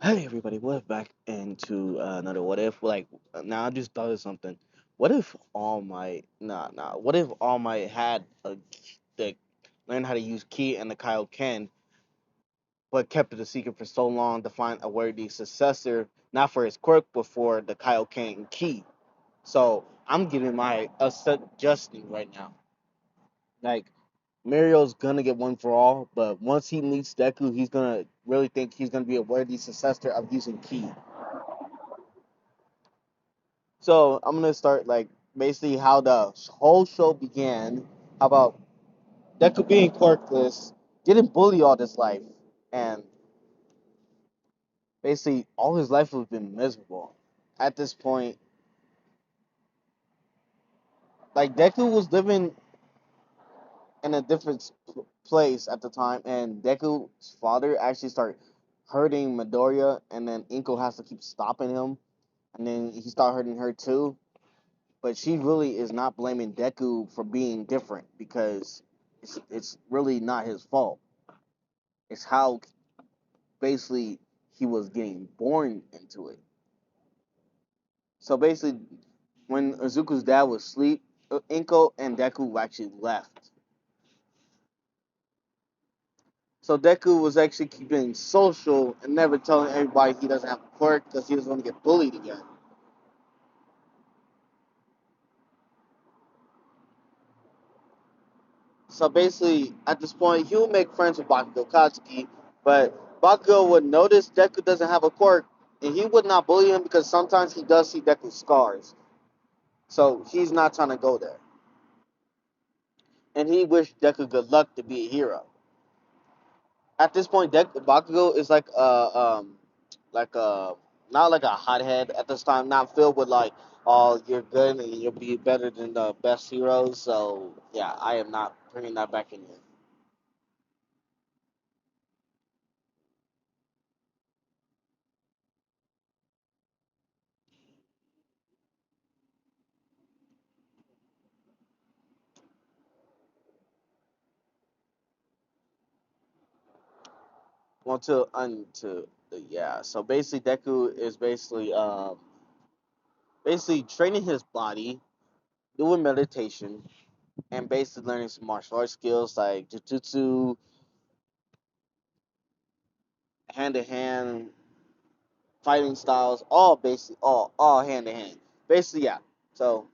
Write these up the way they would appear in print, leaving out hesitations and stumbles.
Hey everybody, what if back into another what if? Now I just thought of something. What if All Might, what if All Might had the learned how to use Ki and the kaioken, but kept it a secret for so long to find a worthy successor, not for his quirk, but for the kaioken and Ki. So I'm giving my a suggestion right now. Like Mario's gonna get one for all, but once he meets Deku, he's gonna really think he's gonna be a worthy successor of using Ki. So I'm gonna start like basically how the whole show began. How about Deku being quirkless, getting bullied all his life, and basically all his life has been miserable. At this point, like Deku was living in a different place at the time, and Deku's father actually started hurting Midoriya, and then Inko has to keep stopping him, and then he started hurting her too. But she really is not blaming Deku for being different because it's really not his fault. It's how basically he was getting born into it. So basically, when Izuku's dad was asleep, Inko and Deku actually left. So Deku was actually keeping social and never telling everybody he doesn't have a quirk because he doesn't want to get bullied again. So basically, at this point, he would make friends with Bakugo Katsuki, but Bakugo would notice Deku doesn't have a quirk, and he would not bully him because sometimes he does see Deku's scars. So he's not trying to go there. And he wished Deku good luck to be a hero. At this point, Bakugo is like a not like a hothead at this time, not filled with like, oh, you're good and you'll be better than the best heroes. So yeah, I am not bringing that back in here. Well, to yeah. So basically, Deku is basically training his body, doing meditation, and basically learning some martial arts skills like jujutsu, hand to hand fighting styles, all basically all hand to hand. Basically, yeah. So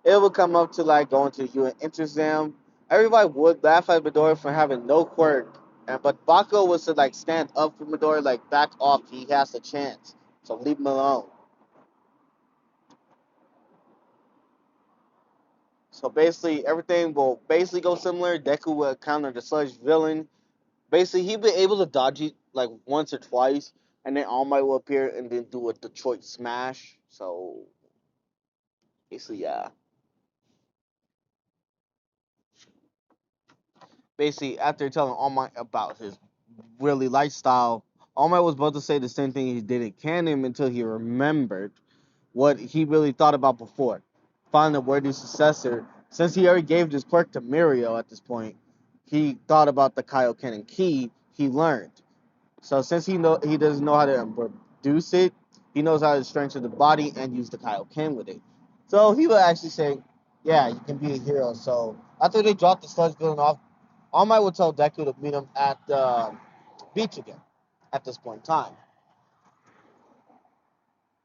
it would come up to like going to UN exam. Everybody would laugh at Midori for having no quirk, and but Bako was to like stand up for Midori, like back off. He has a chance, so leave him alone. So basically, everything will basically go similar. Deku will counter the Sludge villain. Basically, he'll be able to dodge it like once or twice, and then All Might will appear and then do a Detroit smash. So basically, yeah. Basically, after telling All Might about his really lifestyle, All Might was about to say the same thing he did at Canon until he remembered what he really thought about before. Finding a worthy successor, since he already gave this quirk to Mirio at this point, he thought about the Kaioken and Ki he learned. So since he doesn't know how to produce it, he knows how to strengthen the body and use the Kaioken with it. So he would actually say, "Yeah, you can be a hero." So after they dropped the sludge villain off, All Might would tell Deku to meet him at the beach again. At this point in time,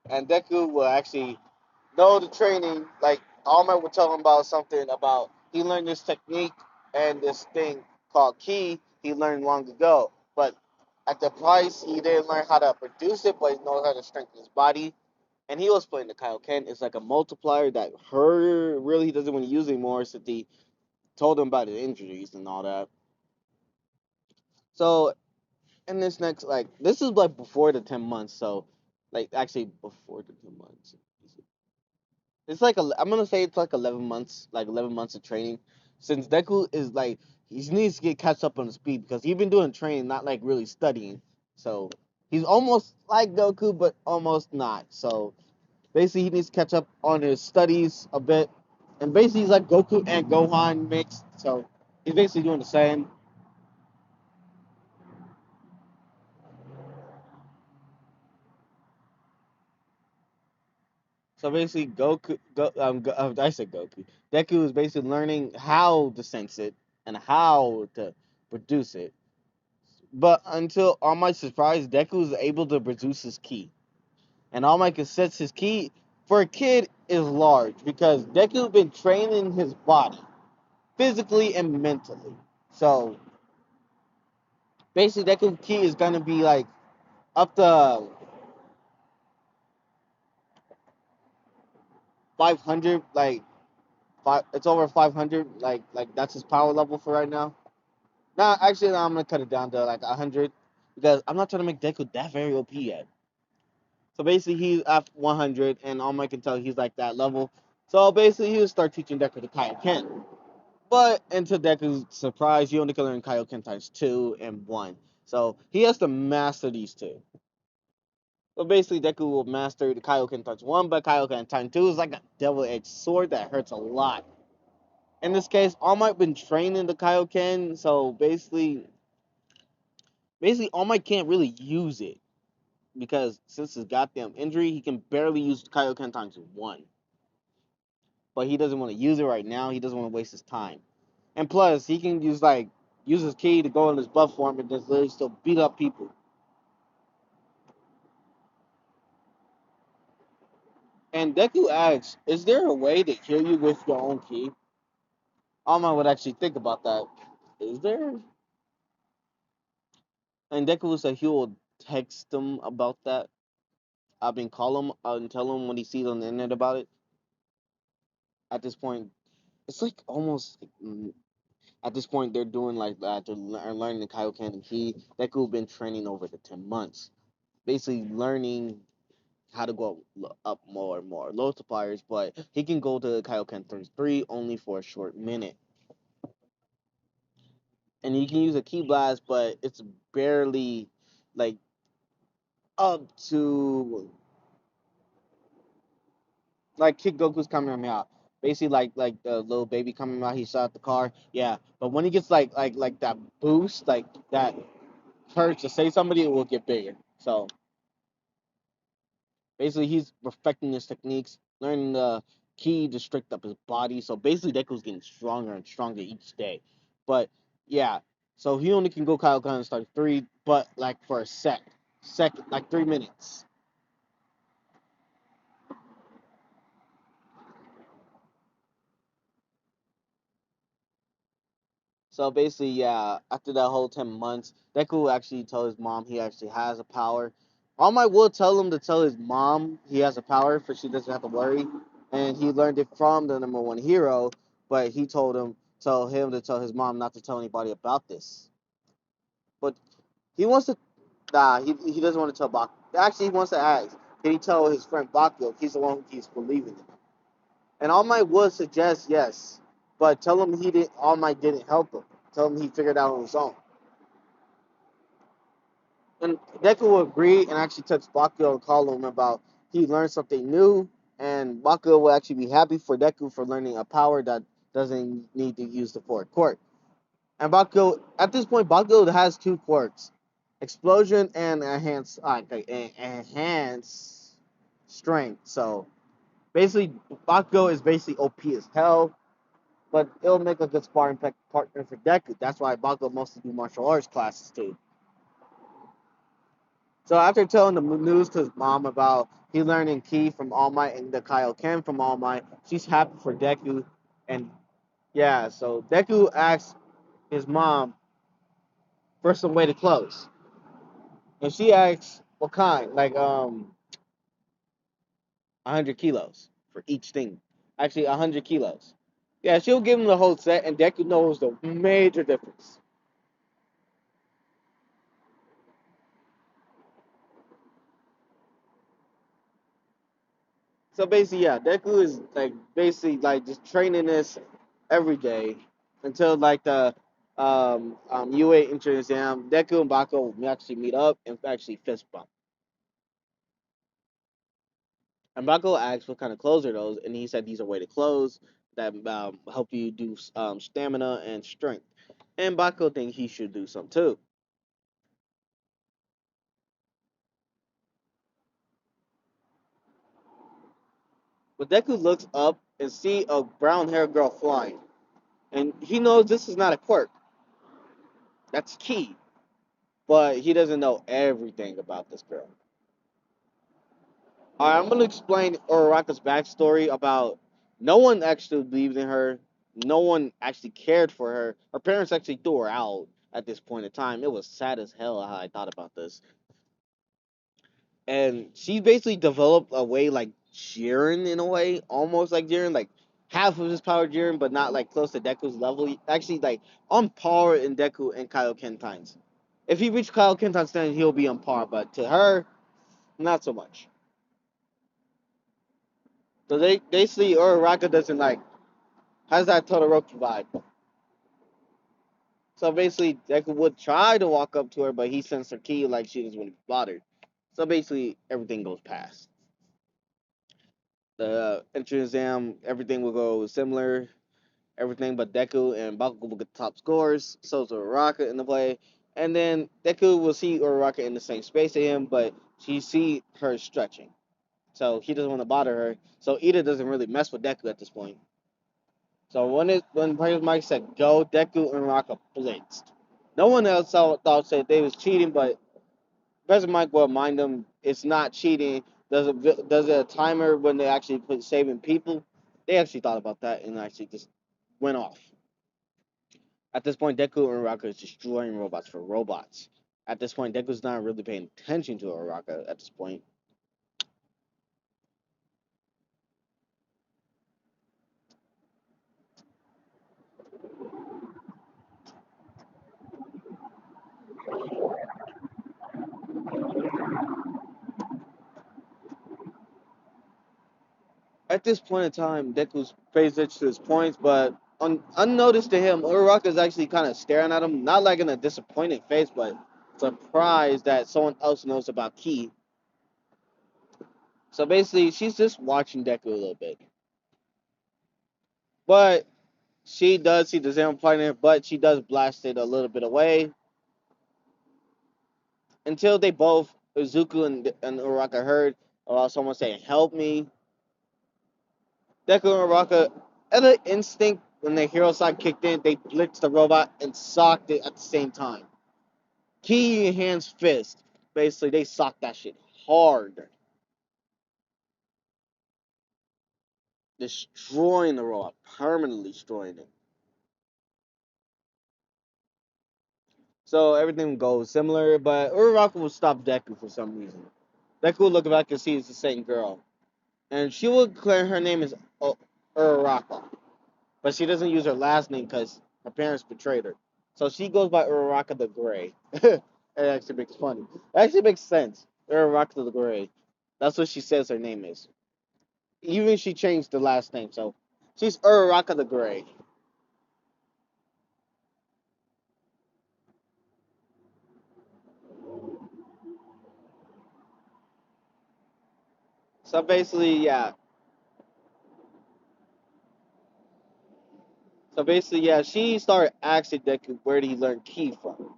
and Deku will actually know the training. Like All Might would tell him about something about he learned this technique and this thing called Ki he learned long ago, but at the price he didn't learn how to produce it, but he knows how to strengthen his body. And he was playing the Kaioken. It's like a multiplier that her really he doesn't want to use anymore since he told him about his injuries and all that. So in this next this is like before the 10 months, so like actually before the 10 months. It's like I'm gonna say it's like 11 months, like 11 months of training. Since Deku is like he needs to get catch up on the speed because he's been doing training, not like really studying. So he's almost like Goku, but almost not. So basically, he needs to catch up on his studies a bit, and basically he's like Goku and Gohan mixed. So He's basically doing the same. So basically, I said Goku. Deku is basically learning how to sense it and how to produce it. But until All Might's surprise, Deku is able to produce his ki. And All Might can sense his ki for a kid is large because Deku been training his body physically and mentally. So basically, Deku ki is gonna be like up to 500, like five. It's over 500. Like that's his power level for right now. Nah, actually, no, I'm gonna cut it down to like 100 because I'm not trying to make Deku that very OP yet. So basically, he's at 100, and all I can tell he's like that level. So basically, he'll start teaching Deku the kaioken. But into Deku's surprise, you only can learn kaioken times 2 and 1. So he has to master these two. So basically, Deku will master the kaioken times 1, but kaioken times 2 is like a double-edged sword that hurts a lot. In this case, All Might been training the kaioken, so basically All Might can't really use it because since his goddamn injury, he can barely use Kaioken times 1. But he doesn't want to use it right now. He doesn't want to waste his time. And plus, he can use his key to go in his buff form and just literally still beat up people. And Deku asks, "Is there a way to heal you with your own key?" Alma would actually think about that. Is there? And Deku will say he will text him about that. I mean, call him and tell him what he sees on the internet about it. At this point, it's like almost at this point, they're doing like that. They're learning the Kaioken and Ki. Deku been training over the 10 months, basically learning how to go up more and more multipliers. But he can go to Kaioken 33 only for a short minute, and he can use a Ki blast, but it's barely like up to like Kid Goku's Kamehameha. Basically, like the little baby coming out, he shot the car. Yeah, but when he gets like that boost, like that courage to say somebody, it will get bigger. So basically, he's perfecting his techniques, learning the key to strict up his body. So basically, Deku's getting stronger and stronger each day. But yeah, so he only can go Kaioken and start 3, but like for a second, like 3 minutes. So basically, yeah, after that whole 10 months, Deku actually told his mom he actually has a power. All Might will tell him to tell his mom he has a power, for she doesn't have to worry. And he learned it from the number one hero, but he told him to tell his mom not to tell anybody about this. But he wants to, he doesn't want to tell Bak. Actually, he wants to ask, can he tell his friend Bakio? He's the one who keeps believing it. And All Might would suggest yes, but tell him he didn't. All Might didn't help him. Tell him he figured out on his own. And Deku will agree and actually text Bakugo and call him about he learned something new, and Bakugo will actually be happy for Deku for learning a power that doesn't need to use the fourth quirk. And Bakugo, at this point, Bakugo has two quirks: explosion and enhance strength. So basically, Bakugo is basically OP as hell, but it'll make a good sparring partner for Deku. That's why Bakugo mostly do martial arts classes too. So after telling the news to his mom about he learning Ki from All Might and the Kaioken from All Might, she's happy for Deku. And yeah, so Deku asks his mom for some way to close. And she asks what kind? Like 100 kilos for each thing. Actually 100 kilos. Yeah, she'll give him the whole set and Deku knows the major difference. So basically, yeah, Deku is like basically like just training this every day until like the UA entrance exam. Deku and Bako will actually meet up and actually fist bump. And Bako asks what kind of clothes are those, and he said these are weighted clothes. that help you do stamina and strength. And Bakugo think he should do some too. But Deku looks up and see a brown haired girl flying, and he knows this is not a quirk. That's key, but he doesn't know everything about this girl. All right, I'm gonna explain Uraraka's backstory about no one actually believed in her. No one actually cared for her. Her parents actually threw her out at this point in time. It was sad as hell how I thought about this. And she basically developed a way like Jiren in a way, almost like Jiren, like half of his power Jiren, but not like close to Deku's level. Actually, like on par in Deku and Kaioken times. If he reached Kaioken times 10, he'll be on par, but to her, not so much. So they see Uraraka doesn't like has that Todoroki vibe. So basically, Deku would try to walk up to her, but he sends her key like she doesn't want to be bothered. So basically, everything goes past. The entrance exam, everything will go similar. Everything but Deku and Bakugo will get the top scores. So is Uraraka in the play. And then Deku will see Uraraka in the same space as him, but she see her stretching. So he doesn't want to bother her. So Ida doesn't really mess with Deku at this point. So when Players Mike said go, Deku and Raka blitzed. No one else thought said they was cheating, but President Mike will remind them it's not cheating. Does a timer when they actually put saving people? They actually thought about that and actually just went off. At this point, Deku and Raka is destroying robots for robots. At this point, Deku's not really paying attention to Uraraka at this point. At this point in time, Deku's pays attention to his points, but unnoticed to him, Uraraka is actually kind of staring at him, not like in a disappointed face, but surprised that someone else knows about Ki. So basically, she's just watching Deku a little bit. But she does see the Zam fighting, but she does blast it a little bit away until they both, Izuku and Uraraka, heard about someone saying, "Help me." Deku and Uraraka, at an instinct, when the hero side kicked in, they blitzed the robot and socked it at the same time. Key in hand's fist. Basically, they socked that shit hard, destroying the robot, permanently destroying it. So everything goes similar, but Uraraka will stop Deku for some reason. Deku will look back and see it's the same girl. And she will declare her name is Uraraka. But she doesn't use her last name because her parents betrayed her. So she goes by Uraraka the Gray. It actually makes funny. It actually makes sense. Uraraka the Gray. That's what she says her name is. Even she changed the last name, so she's Uraraka the Gray. So basically, yeah. So basically, yeah, she started asking Deku where did he learn Ki from.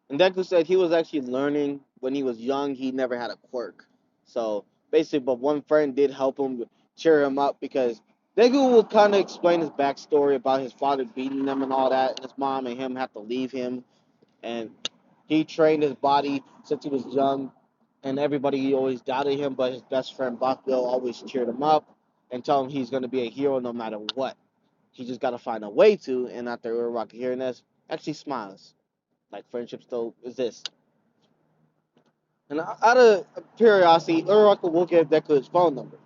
And Deku said he was actually learning when he was young. He never had a quirk. So basically, but one friend did help him cheer him up because Deku will kind of explain his backstory about his father beating them and all that, and his mom and him have to leave him. And he trained his body since he was young, and everybody always doubted him, but his best friend Bakugo always cheered him up and told him he's going to be a hero no matter what. He just got to find a way to, and after Uraraka hearing this, actually smiles. Like friendship still exists. And out of curiosity, Uraraka will give Deku his phone number.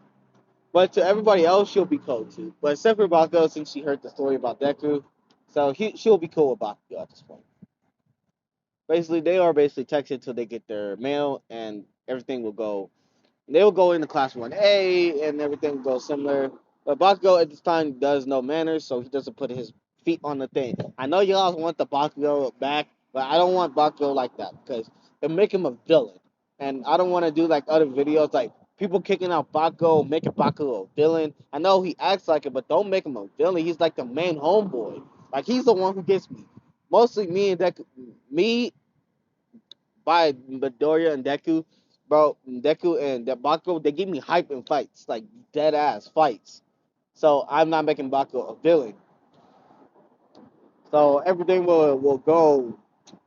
But to everybody else, she'll be cold too. But except for Bakugo, since she heard the story about Deku, so she'll be cool with Bakugo at this point. Basically, they are basically texted until they get their mail, and everything will go. They will go into class 1A, and everything will go similar. But Bakugo at this time does no manners, so he doesn't put his feet on the thing. I know you all want the Bakugo back, but I don't want Bakugo like that because it make him a villain. And I don't want to do like other videos like people kicking out Bakugo, making Bakugo a villain. I know he acts like it, but don't make him a villain. He's like the main homeboy. Like he's the one who gets me. Mostly me and Deku, me by Midoriya and Deku, bro. Deku and the Bakugo, they give me hype in fights, like dead ass fights. So I'm not making Bakugo a villain. So everything will go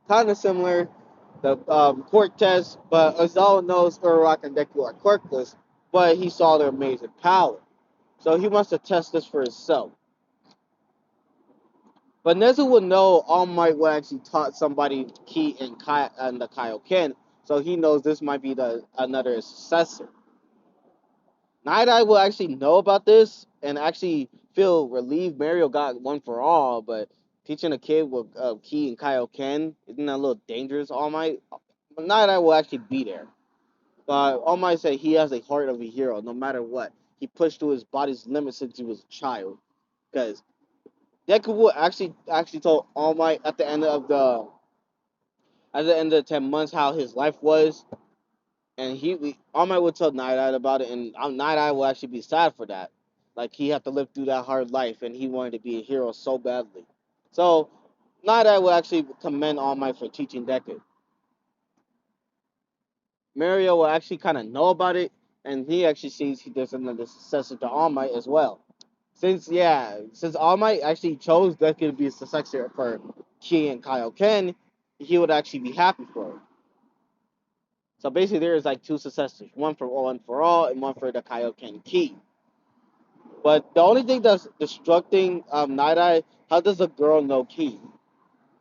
kind of similar. The quirk test, but Ozawa knows Uraraka and Deku are quirkless, but he saw their amazing power. So he wants to test this for himself. But Nezu would know All Might would actually taught somebody Ki and the Kaioken, so he knows this might be the another successor. Night Eye will actually know about this and actually feel relieved Mario got one for all, but teaching a kid with Ki and Kaioken isn't that a little dangerous, All Might? Night Eye will actually be there. But All Might say he has a heart of a hero no matter what. He pushed to his body's limits since he was a child. Because Deku Wu actually told All Might at the end of the 10 months how his life was, and All Might would tell Night Eye about it, and Night Eye will actually be sad for that. Like he had to live through that hard life, and he wanted to be a hero so badly. So Night Eye will actually commend All Might for teaching Deku. Mario will actually kind of know about it, and he actually sees there's another successor to All Might as well. Since All Might actually chose Deku to be a successor for Ki and Kaioken, he would actually be happy for it. So basically, there is like two successors, one for all, and one for the Kaioken Ki. But the only thing that's destructing Night Eye, how does a girl know Ki?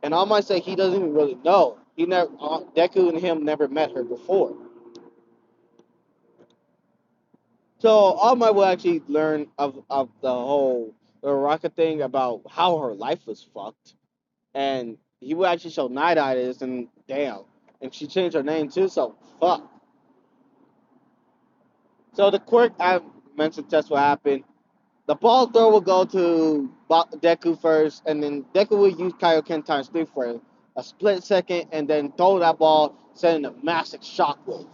And All Might say he doesn't even really know. He never Deku and him never met her before. So All Might will actually learn of the whole Rocket thing about how her life was fucked, and he will actually show Night Eye this, and damn, and she changed her name too. So fuck. So the quirk I mentioned test will happen. The ball throw will go to Deku first, and then Deku will use Kaioken times three for a split second, and then throw that ball, sending a massive shockwave.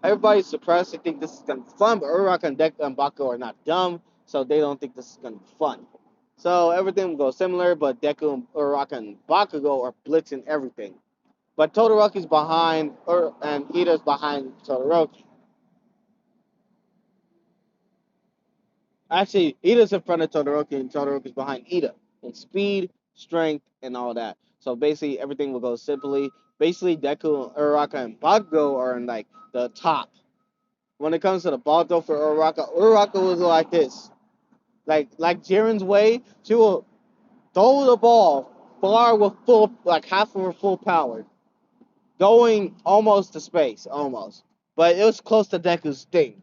Everybody's surprised. They think this is gonna be fun, but Uraraka and Deku and Bakugo are not dumb, so they don't think this is gonna be fun. So everything will go similar, but Deku and Uraraka and Bakugo are blitzing everything. But Todoroki's behind, and Ida's behind Todoroki. Actually, Ida's in front of Todoroki, and Todoroki's behind Ida in speed, strength, and all that. So basically, everything will go simply. Basically, Deku, Uraraka, and Bakugo are in like the top. When it comes to the ball throw for Uraraka, Uraraka was like this. Like Jiren's way, she will throw the ball far with full like half of her full power, going almost to space, almost. But it was close to Deku's thing.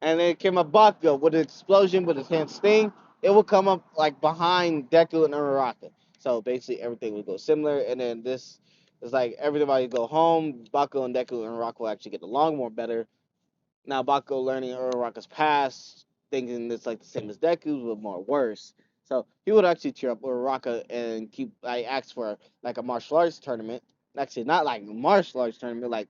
And then it came up Bakugo with an explosion with his hand sting. It will come up like behind Deku and Uraraka. So basically everything will go similar. And then this is like everybody go home. Bakugo and Deku and Uraraka will actually get along more better. Now Bakugo learning Uraraka's past, thinking it's like the same as Deku's, but more worse. So he would actually cheer up Uraraka and keep like ask for like a martial arts tournament. Actually, not like martial arts tournament, like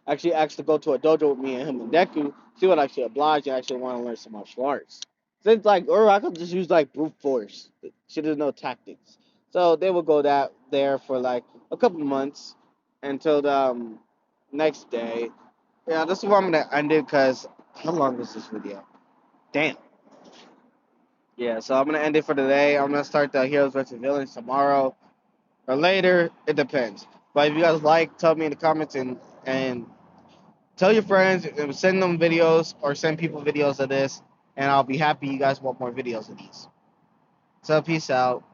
actually asked to go to a dojo with me and him and Deku. She would actually oblige and actually want to learn some martial arts. Since like Uraraka just use like brute force. She doesn't know tactics. So they would go that there for like a couple months until the next day. Yeah, this is where I'm gonna end it because how long is this video? Damn. Yeah, so I'm gonna end it for today. I'm gonna start the Heroes vs Villains tomorrow or later. It depends. But if you guys like, tell me in the comments and tell your friends and send them videos or send people videos of this, and I'll be happy you guys want more videos of these. So peace out.